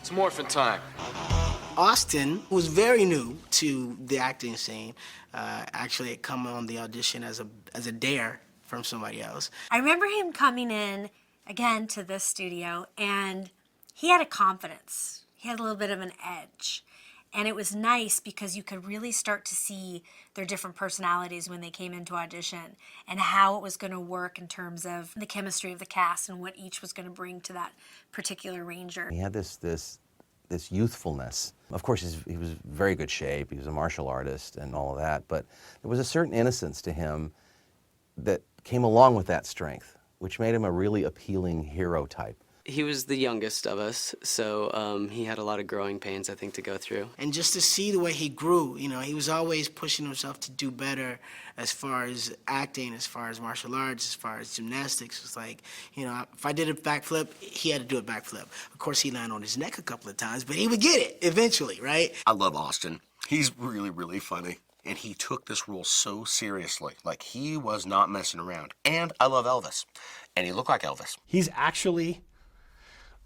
It's morphin' time. Austin was very new to the acting scene. Actually, had come on the audition as a dare from somebody else. I remember him coming in again to this studio, and he had a confidence. He had a little bit of an edge. And it was nice because you could really start to see their different personalities when they came into audition and how it was going to work in terms of the chemistry of the cast and what each was going to bring to that particular ranger. He had this youthfulness. Of course, he was in very good shape. He was a martial artist and all of that, but there was a certain innocence to him that came along with that strength, which made him a really appealing hero type. He was the youngest of us, so he had a lot of growing pains, I think, to go through. And just to see the way he grew, you know, he was always pushing himself to do better as far as acting, as far as martial arts, as far as gymnastics. It's like, you know, if I did a backflip, he had to do a backflip. Of course, he landed on his neck a couple of times, but he would get it eventually, right? I love Austin. He's really, really funny. And he took this role so seriously. Like, he was not messing around. And I love Elvis. And he looked like Elvis. He's actually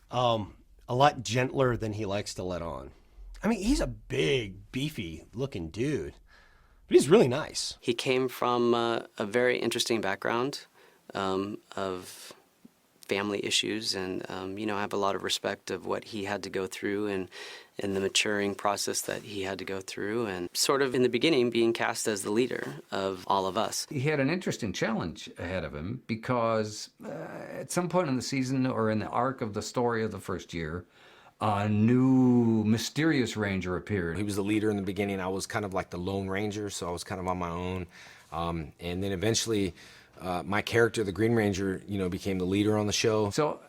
a lot gentler than he likes to let on. I mean, he's a big, beefy looking dude, but he's really nice. He came from a very interesting background of family issues, and you know, I have a lot of respect of what he had to go through and the maturing process that he had to go through, and sort of in the beginning being cast as the leader of all of us. He had an interesting challenge ahead of him because at some point in the season or in the arc of the story of the first year, a new mysterious ranger appeared. He was the leader in the beginning. I was kind of like the lone ranger, so I was kind of on my own. And then eventually my character, the Green Ranger, you know, became the leader on the show. So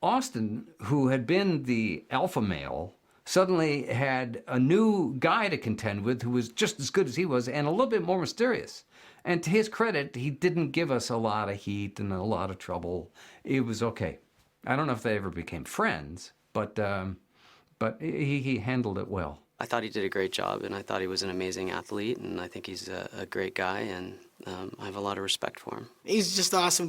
Austin, who had been the alpha male, suddenly had a new guy to contend with who was just as good as he was and a little bit more mysterious. And to his credit, he didn't give us a lot of heat and a lot of trouble. It was okay. I don't know if they ever became friends, but he handled it well. I thought he did a great job, and I thought he was an amazing athlete, and I think he's a great guy, and I have a lot of respect for him. He's just an awesome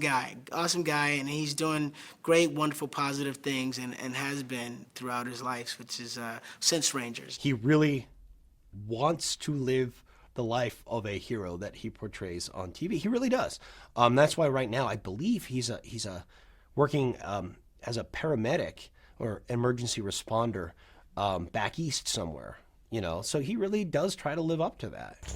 guy, and he's doing great, wonderful, positive things, and has been throughout his life, which is since Rangers. He really wants to live the life of a hero that he portrays on TV. He really does. That's why right now I believe he's working as a paramedic or emergency responder back east somewhere. You know, so he really does try to live up to that.